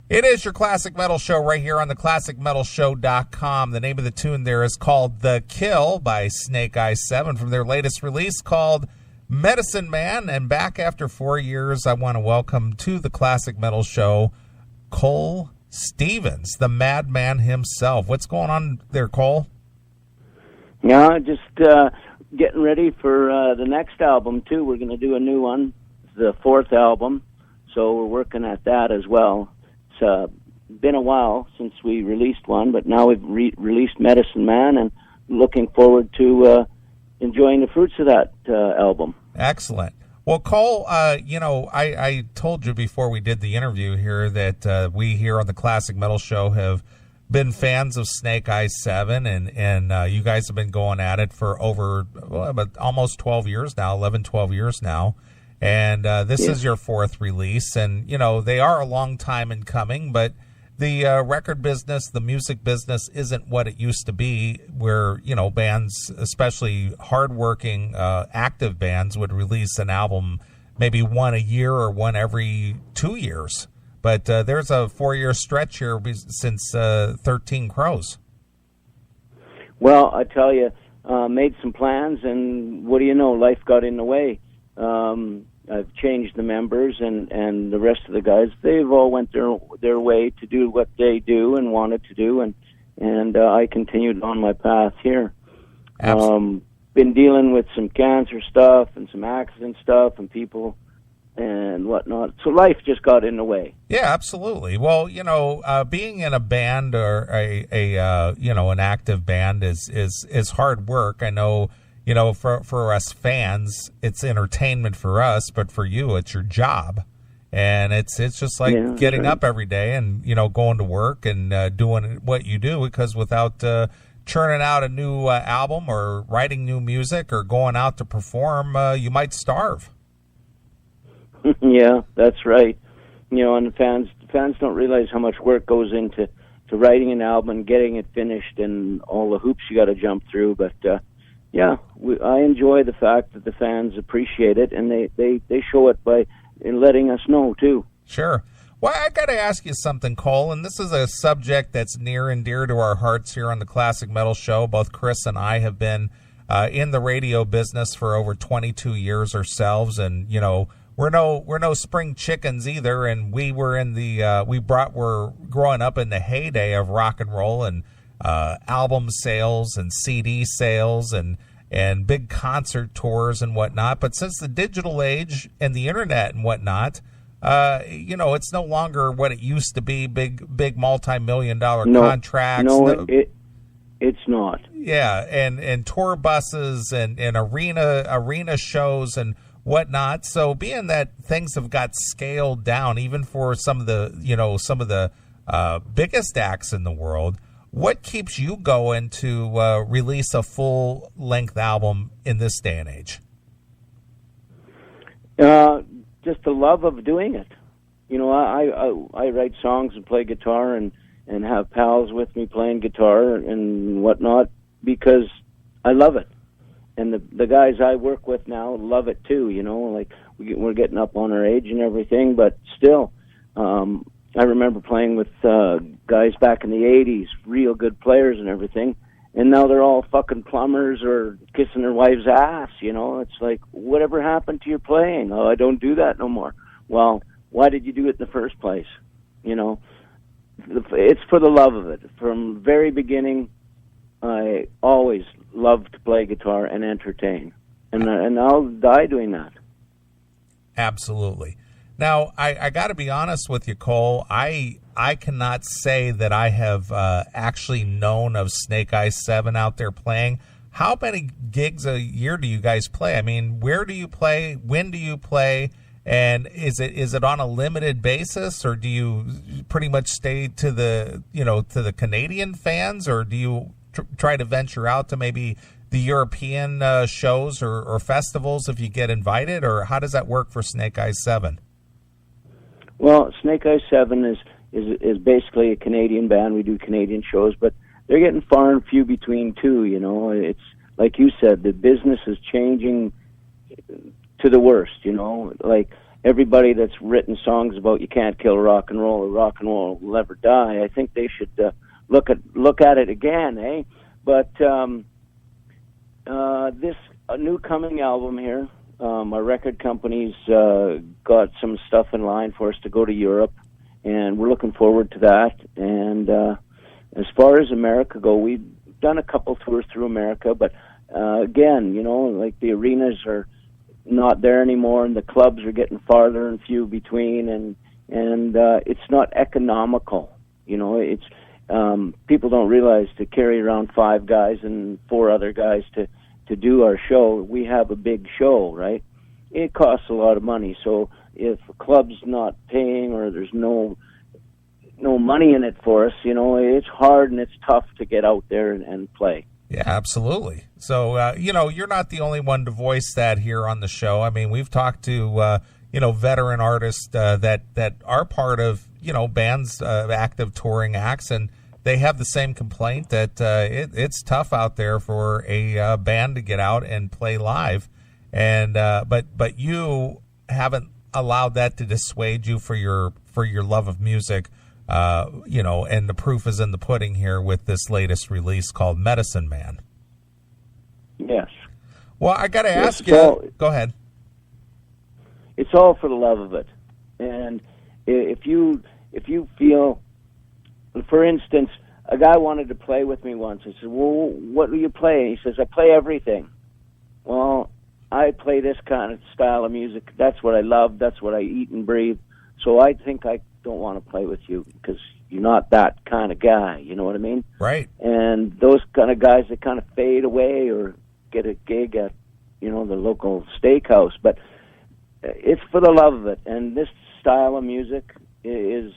It is your Classic Metal Show right here on the ClassicMetalShow.com. The name of the tune there is called The Kill by Snake Eyes 7 from their latest release called Medicine Man. And back after 4 years, I want to welcome to the Classic Metal Show Cole Stevens, the madman himself. What's going on there, Cole? Yeah, just getting ready for the next album, too. We're going to do a new one, the 4th album, so we're working at that as well. It's been a while since we released one, but now we've released Medicine Man, and looking forward to enjoying the fruits of that album. Excellent. Well, Cole, I told you before we did the interview here that we here on the Classic Metal Show have been fans of Snake Eyes 7, and you guys have been going at it for over almost 12 years now, 11, 12 years now. And this is your 4th release, and, they are a long time in coming, but the record business, the music business isn't what it used to be where, bands, especially hardworking, active bands, would release an album maybe one a year or one every 2 years. But there's a 4-year stretch here since 13 Crows. Well, I tell you, made some plans, and what do you know, life got in the way. I've changed the members, and the rest of the guys, they've all went their way to do what they do and wanted to do, and I continued on my path here. Been dealing with some cancer stuff and some accident stuff and people and whatnot, so life just got in the way. Yeah, absolutely. Well, being in a band or an active band is hard work. I know. For us fans, it's entertainment for us, but for you, it's your job. And it's just like getting up every day and, going to work and doing what you do, because without churning out a new album or writing new music or going out to perform, you might starve. Yeah, that's right. And fans don't realize how much work goes into writing an album and getting it finished and all the hoops you got to jump through, but I enjoy the fact that the fans appreciate it, and they show it by letting us know, too. Sure. Well, I got to ask you something, Cole, and this is a subject that's near and dear to our hearts here on the Classic Metal Show. Both Chris and I have been in the radio business for over 22 years ourselves, and, we're no spring chickens either, and we were in the we're growing up in the heyday of rock and roll and album sales and CD sales and big concert tours and whatnot. But since the digital age and the internet and whatnot, it's no longer what it used to be, big multi-million-dollar contracts. No, it's not. Yeah, and tour buses and arena shows and whatnot. So being that things have got scaled down, even for some of the biggest acts in the world, what keeps you going to release a full-length album in this day and age? Just the love of doing it. I write songs and play guitar and have pals with me playing guitar and whatnot because I love it. And the guys I work with now love it too, like we're getting up on our age and everything, but still, I remember playing with guys back in the 80s, real good players and everything, and now they're all fucking plumbers or kissing their wife's ass, It's like, whatever happened to your playing? Oh, I don't do that no more. Well, why did you do it in the first place? It's for the love of it. From the very beginning, I always loved to play guitar and entertain, and I'll die doing that. Absolutely. Now, I got to be honest with you, Cole. I cannot say that I have actually known of Snake Eyes 7 out there playing. How many gigs a year do you guys play? I mean, where do you play? When do you play? And is it on a limited basis, or do you pretty much stay to the Canadian fans, or do you try to venture out to maybe the European shows or festivals if you get invited, or how does that work for Snake Eyes 7? Well, Snake Eyes 7 is basically a Canadian band. We do Canadian shows, but they're getting far and few between too. It's like you said, the business is changing to the worst. Like everybody that's written songs about you can't kill rock and roll or rock and roll will never die, I think they should look at it again, eh? But this new coming album here, our record company's got some stuff in line for us to go to Europe, and we're looking forward to that. And as far as America go, we've done a couple tours through America, but again, you know, like the arenas are not there anymore, and the clubs are getting farther and few between, and it's not economical. You know, it's people don't realize to carry around 5 guys and 4 other guys to do our show. We have a big show, right? It costs a lot of money. So if a club's not paying or there's no money in it for us, you know, it's hard and it's tough to get out there and play. Yeah, absolutely. So, you know, you're not the only one to voice that here on the show. I mean, we've talked to, you know, veteran artists that are part of, you know, bands, active touring acts, and they have the same complaint that it's tough out there for a band to get out and play live. And but you haven't allowed that to dissuade you for your love of music. You know, and the proof is in the pudding here with this latest release called Medicine Man. Yes. Well, I got to ask you. Go ahead. It's all for the love of it, and if you feel, for instance, a guy wanted to play with me once. I said, "Well, what do you play?" He says, "I play everything." Well, I play this kind of style of music. That's what I love. That's what I eat and breathe. So I think I don't want to play with you because you're not that kind of guy. You know what I mean? Right. And those kind of guys that kind of fade away or get a gig at, you know, the local steakhouse. But it's for the love of it. And this style of music is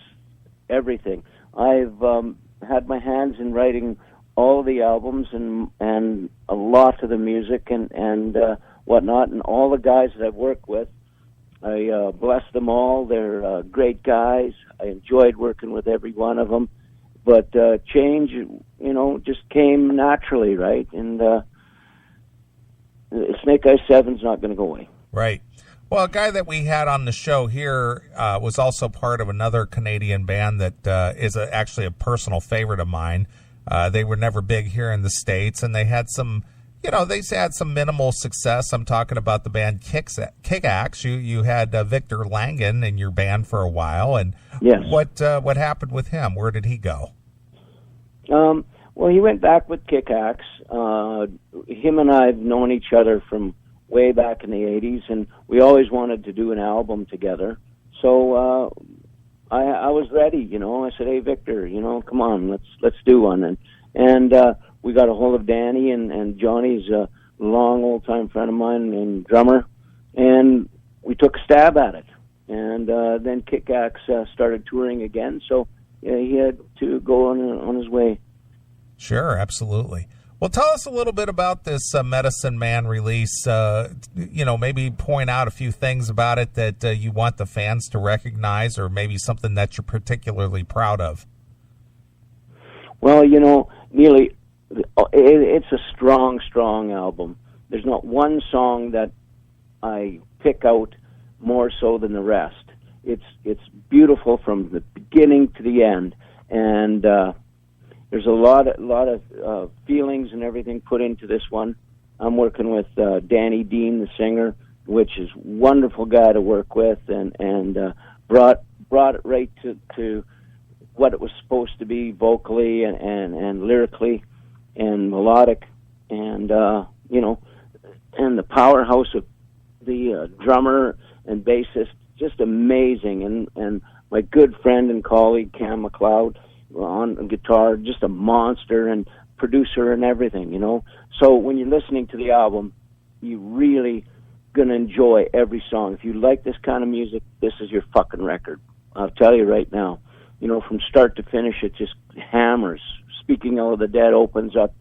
everything. I've had my hands in writing all of the albums and a lot of the music and whatnot. And all the guys that I've worked with, I bless them all. They're great guys. I enjoyed working with every one of them. But change, you know, just came naturally, right? And Snake Eye 7's not going to go away. Right. Well, a guy that we had on the show here was also part of another Canadian band that is actually a personal favorite of mine. They were never big here in the States, and they had some... You know, they had some minimal success. I'm talking about the band Kickaxe. You had Victor Langen in your band for a while, and yes. What happened with him? Where did he go? Well, he went back with Kickaxe. Him and I have known each other from way back in the '80s, and we always wanted to do an album together. So I was ready. You know, I said, "Hey, Victor, you know, come on, let's do one." And we got a hold of Danny, and Johnny's a long old-time friend of mine and drummer, and we took a stab at it. And then Kickaxe started touring again, so he had to go on his way. Sure, absolutely. Well, tell us a little bit about this Medicine Man release. You know, maybe point out a few things about it that you want the fans to recognize, or maybe something that you're particularly proud of. Well, you know, Neely, it's a strong album. There's not one song that I pick out more so than the rest. It's beautiful from the beginning to the end, and there's a lot of feelings and everything put into this one. I'm working with Danny Dean, the singer, which is a wonderful guy to work with, and brought it right to what it was supposed to be vocally and lyrically and melodic, and you know, and the powerhouse of the drummer and bassist, just amazing, and my good friend and colleague Cam McLeod on guitar, just a monster, and producer and everything, you know. So when you're listening to the album, you really gonna enjoy every song. If you like this kind of music, this is your fucking record. I'll tell you right now. You know, from start to finish, it just hammers. Speaking of the Dead opens up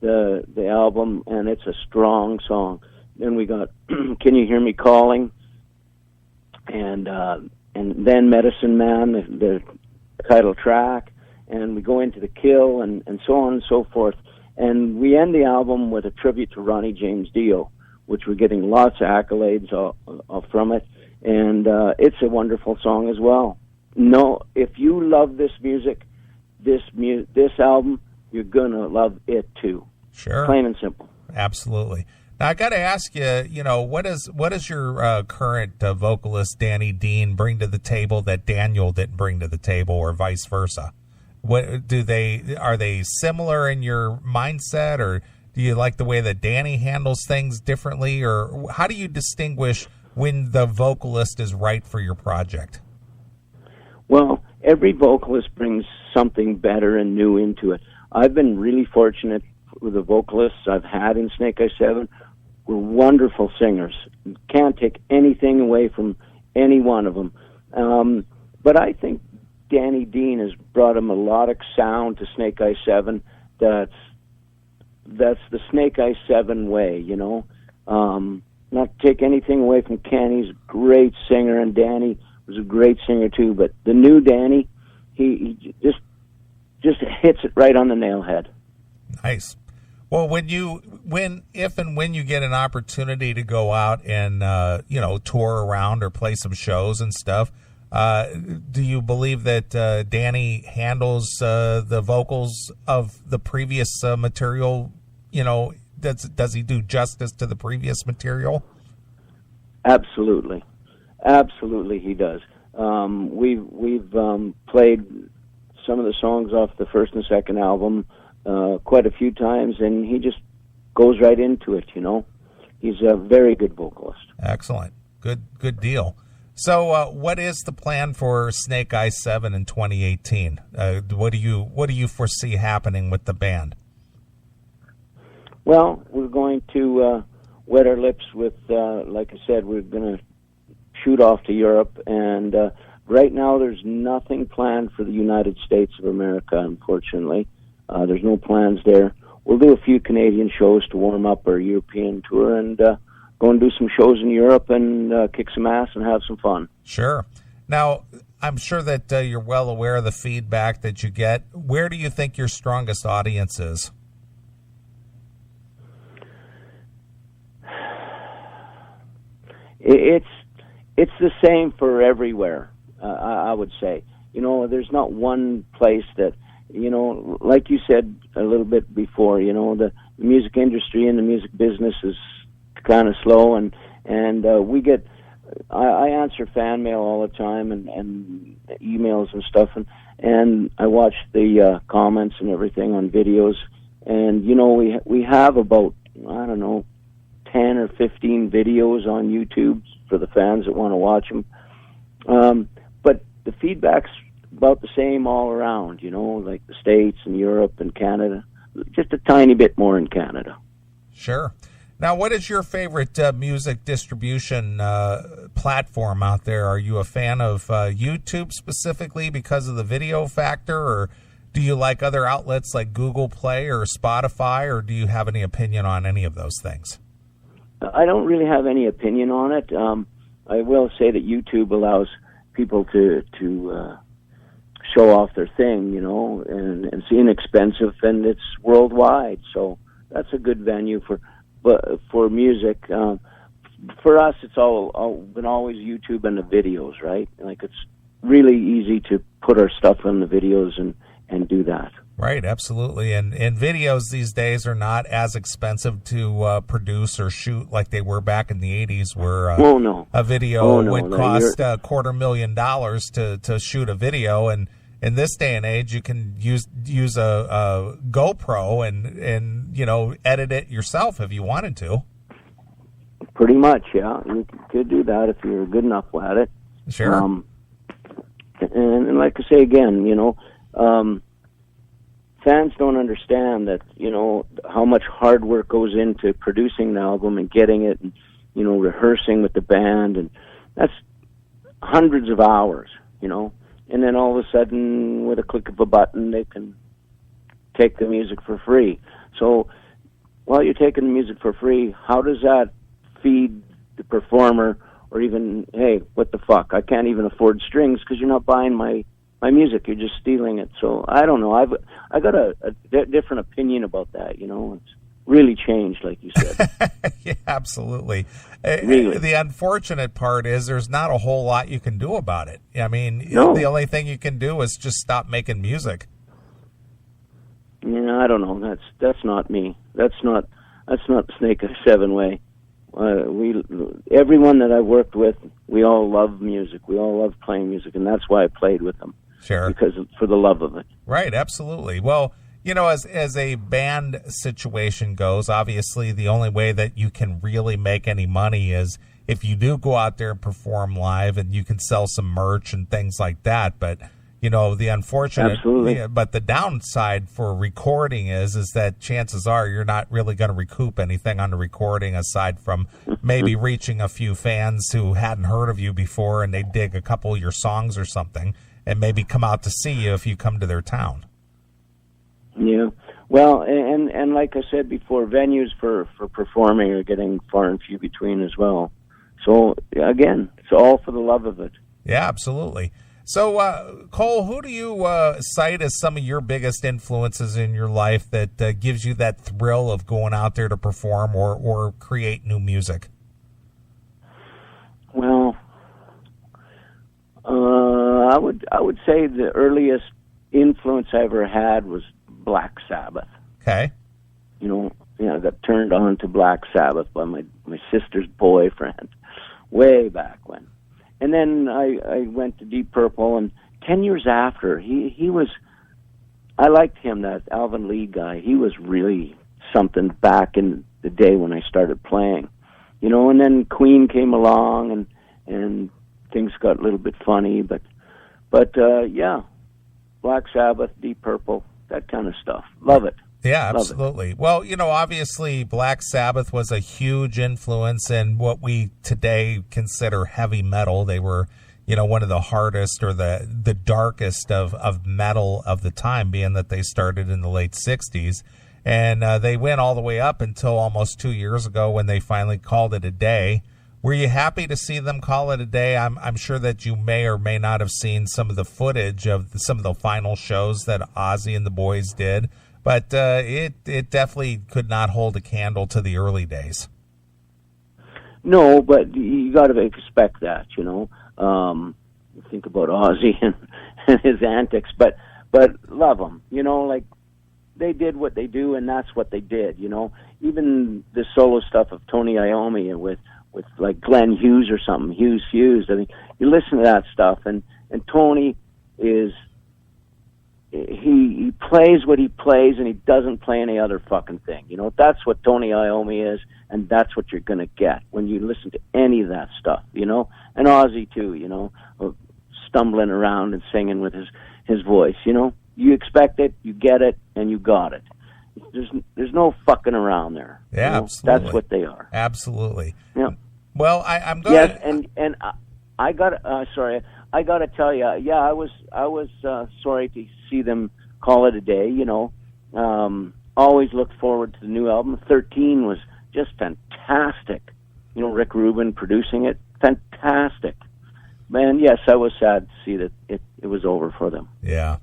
the album, and it's a strong song. Then we got Can You Hear Me Calling, and then Medicine Man, the title track, and we go into The Kill, and so on and so forth. And we end the album with a tribute to Ronnie James Dio, which we're getting lots of accolades from it. and it's a wonderful song as well. No, if you love this music, this album, you're gonna love it too. Sure, plain and simple. Absolutely. Now I got to ask you, what does your current vocalist Danny Dean bring to the table that Daniel didn't bring to the table, or vice versa? What are they similar in your mindset, or do you like the way that Danny handles things differently, or how do you distinguish when the vocalist is right for your project? Well, every vocalist brings something better and new into it. I've been really fortunate with the vocalists I've had in Snake Eye 7. We're wonderful singers. Can't take anything away from any one of them. But I think Danny Dean has brought a melodic sound to Snake Eye 7 that's the Snake Eye 7 way, Not to take anything away from Ken. He's a great singer, and Danny was a great singer too. But the new Danny, he just hits it right on the nail head. Nice. Well, if and when you get an opportunity to go out and tour around or play some shows and stuff, do you believe that Danny handles the vocals of the previous material? Does he do justice to the previous material? Absolutely, he does. We've played some of the songs off the first and second album quite a few times, and he just goes right into it. He's a very good vocalist. Excellent, good deal. So, what is the plan for Snake Eye 7 in 2018? What do you foresee happening with the band? Well, we're going to wet our lips with, like I said, we're going to shoot off to Europe, and right now there's nothing planned for the United States of America, unfortunately. There's no plans there. We'll do a few Canadian shows to warm up our European tour, and go and do some shows in Europe and kick some ass and have some fun. Sure. Now, I'm sure that you're well aware of the feedback that you get. Where do you think your strongest audience is? It's the same for everywhere, I would say. There's not one place that, like you said a little bit before, the music industry and the music business is kind of slow, and we get, I answer fan mail all the time and emails and stuff, and I watch the comments and everything on videos, and we have about, I don't know, 10 or 15 videos on YouTube for the fans that want to watch them. But the feedback's about the same all around, like the States and Europe and Canada. Just a tiny bit more in Canada. Sure. Now, what is your favorite music distribution platform out there? Are you a fan of YouTube specifically because of the video factor, or do you like other outlets like Google Play or Spotify, or do you have any opinion on any of those things? I don't really have any opinion on it. I will say that YouTube allows people to show off their thing, and it's inexpensive, and it's worldwide. So that's a good venue for music. For us, it's all been always YouTube and the videos, right? Like, it's really easy to put our stuff on the videos and do that. Right, absolutely. And videos these days are not as expensive to produce or shoot like they were back in the 80s, where a video would cost $250,000 to shoot a video. And in this day and age, you can use a GoPro and edit it yourself if you wanted to. Pretty much, yeah. You could do that if you're good enough at it. Sure. And like I say again, fans don't understand that, how much hard work goes into producing an album and getting it and, rehearsing with the band, and that's hundreds of hours, and then all of a sudden, with a click of a button, they can take the music for free. So while you're taking the music for free, how does that feed the performer, or even, hey, what the fuck, I can't even afford strings because you're not buying my music, you're just stealing it. So I don't know. I got a different opinion about that. really changed, like you said. Yeah, absolutely. Really. The unfortunate part is there's not a whole lot you can do about it. I mean, No. the only thing you can do is just stop making music. Yeah, I don't know. That's not me. That's not the Snake Eye 7 way. Everyone that I worked with, we all love music. We all love playing music, and that's why I played with them. Sure. Because for the love of it. Right, absolutely. Well, you know, as a band situation goes, obviously the only way that you can really make any money is if you do go out there and perform live, and you can sell some merch and things like that. But you know, the unfortunate, but the downside for recording is that chances are you're not really going to recoup anything on the recording aside from maybe reaching a few fans who hadn't heard of you before and they dig a couple of your songs or something and maybe come out to see you if you come to their town. Yeah. Well, and like I said before, venues for performing are getting far and few between as well. So again, it's all for the love of it. Yeah, absolutely. So, Cole, who do you cite as some of your biggest influences in your life that gives you that thrill of going out there to perform or create new music? Well, I would say the earliest influence I ever had was Black Sabbath. Okay. I got turned on to Black Sabbath by my sister's boyfriend way back when. And then I went to Deep Purple, and 10 years after, he was, I liked him, that Alvin Lee guy. He was really something back in the day when I started playing. And then Queen came along, and things got a little bit funny, but yeah, Black Sabbath, Deep Purple, that kind of stuff. Love it. Yeah, absolutely. Well, obviously Black Sabbath was a huge influence in what we today consider heavy metal. They were, one of the hardest or the darkest of metal of the time, being that they started in the late 60s. And they went all the way up until almost 2 years ago when they finally called it a day. Were you happy to see them call it a day? I'm sure that you may or may not have seen some of the footage of some of the final shows that Ozzy and the boys did. But it definitely could not hold a candle to the early days. No, but you got to expect that, think about Ozzy and his antics, but love them, like they did what they do, and that's what they did, Even the solo stuff of Tony Iommi with like Glenn Hughes or something, Hughes Fused. I mean, you listen to that stuff, and Tony is. He plays what he plays, and he doesn't play any other fucking thing. That's what Tony Iommi is, and that's what you're going to get when you listen to any of that stuff, And Ozzy, too, stumbling around and singing with his voice, You expect it, you get it, and you got it. There's no fucking around there. Yeah, absolutely. That's what they are. Absolutely. Yeah. Well, I'm going Yes, and I got sorry. I got to tell you, yeah, I was sorry to see them call it a day. Always looked forward to the new album. 13 was just fantastic. Rick Rubin producing it, fantastic. Man, yes, I was sad to see that it was over for them. Yeah.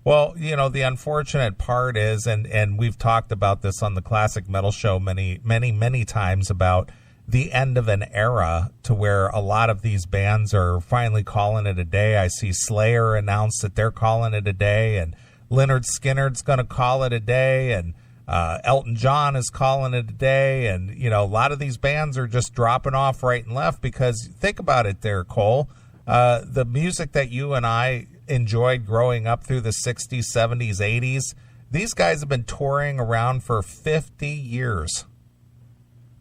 Well, the unfortunate part is, and we've talked about this on the Classic Metal Show many, many, many times about the end of an era to where a lot of these bands are finally calling it a day. I see Slayer announce that they're calling it a day, and Lynyrd Skynyrd's going to call it a day, and Elton John is calling it a day, and a lot of these bands are just dropping off right and left because think about it there, Cole. The music that you and I enjoyed growing up through the 60s, 70s, 80s, these guys have been touring around for 50 years.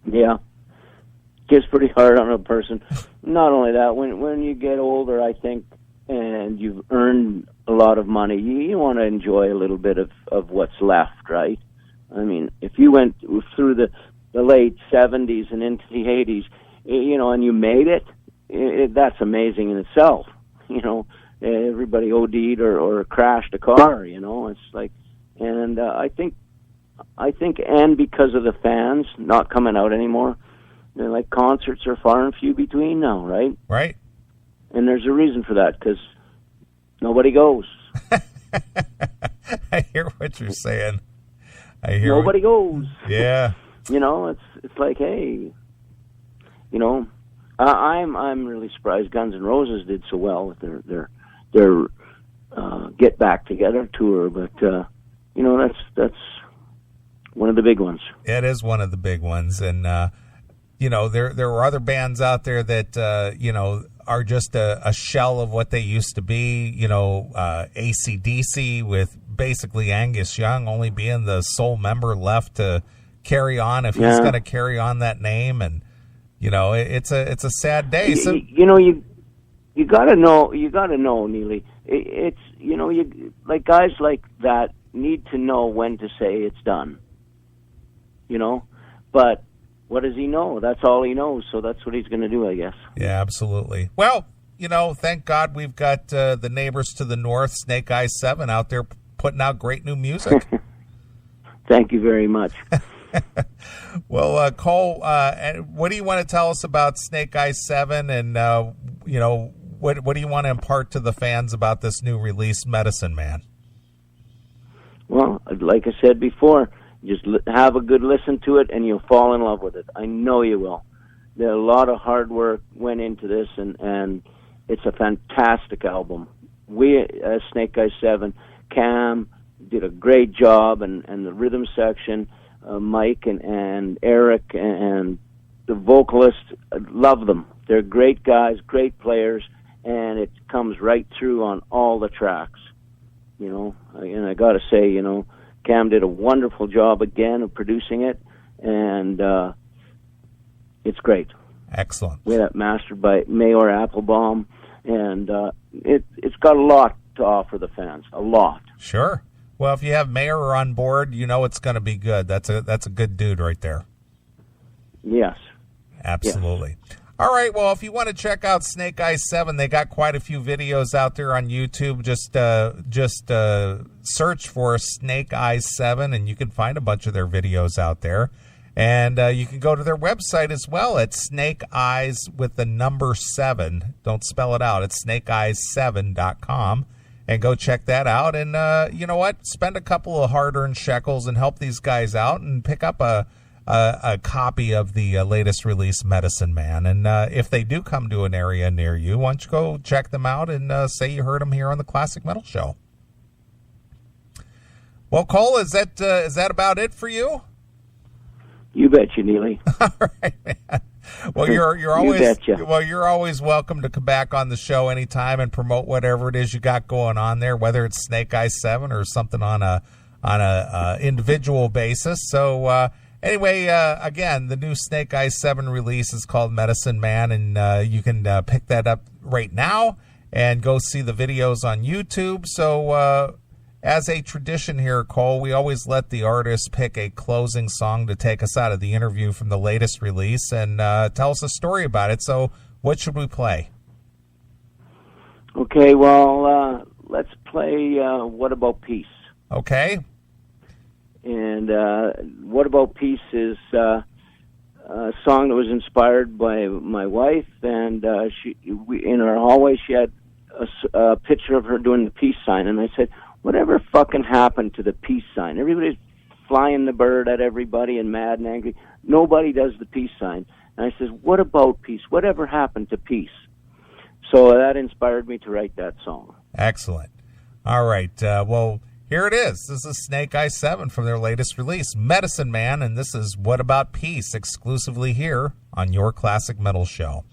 Yeah. Gets pretty hard on a person. Not only that, when you get older, I think, and you've earned a lot of money, you want to enjoy a little bit of what's left, right? I mean, if you went through the late 70s and into the 80s, and you made it, that's amazing in itself. Everybody OD'd or crashed a car, it's like, and I think, and because of the fans not coming out anymore, like concerts are far and few between now, right? Right. And there's a reason for that, because nobody goes. I hear what you're saying. I hear nobody goes. Yeah. It's like, hey, I'm really surprised Guns N' Roses did so well with their Get Back Together tour, but that's one of the big ones. It is one of the big ones, and there were other bands out there that are just a shell of what they used to be. AC/DC with basically Angus Young only being the sole member left to carry on if he's going to carry on that name, and it's a sad day. So you gotta know, Neely. It's you like guys like that need to know when to say it's done. But what does he know? That's all he knows, so that's what he's going to do, I guess. Yeah, absolutely. Well, thank God we've got the neighbors to the north, Snake Eyes 7, out there putting out great new music. Thank you very much. Well, Cole, what do you want to tell us about Snake Eyes 7, and what do you want to impart to the fans about this new release, Medicine Man? Well, like I said before, just have a good listen to it, and you'll fall in love with it. I know you will. There a lot of hard work went into this, and it's a fantastic album. We, as Snake Eyes 7, Cam did a great job, and the rhythm section, Mike and Eric and the vocalists, love them. They're great guys, great players, and it comes right through on all the tracks. And I got to say, Cam did a wonderful job again of producing it, and it's great. Excellent. We had that mastered by Mayor Applebaum, and it's got a lot to offer the fans. A lot. Sure. Well, if you have Mayor on board, it's going to be good. That's a good dude right there. Yes. Absolutely. Yes. All right. Well, if you want to check out Snake Eyes 7, they got quite a few videos out there on YouTube. Just search for Snake Eyes 7, and you can find a bunch of their videos out there. And you can go to their website as well at Snake Eyes with the number 7. Don't spell it out. It's snakeeyes7.com. And go check that out. And you know what? Spend a couple of hard-earned shekels and help these guys out, and pick up a copy of the latest release, Medicine Man. And if they do come to an area near you, why don't you go check them out and say you heard them here on the Classic Metal Show. Well, Cole, is that about it for you? You betcha, Neely. All right, man. Well, you're always welcome to come back on the show anytime and promote whatever it is you got going on there, whether it's Snake Eyes 7 or something on a individual basis. So anyway, again, the new Snake Eyes 7 release is called Medicine Man, and you can pick that up right now and go see the videos on YouTube. So as a tradition here, Cole, we always let the artist pick a closing song to take us out of the interview from the latest release and tell us a story about it. So what should we play? Okay, well, let's play What About Peace? Okay. And What About Peace is a song that was inspired by my wife, and in our hallway she had a picture of her doing the peace sign, and I said, whatever fucking happened to the peace sign? Everybody's flying the bird at everybody and mad and angry. Nobody does the peace sign. And I says, what about peace? Whatever happened to peace? So that inspired me to write that song. Excellent. All right. Well, here it is. This is Snake Eyes 7 from their latest release, Medicine Man, and this is What About Peace, exclusively here on your Classic Metal Show.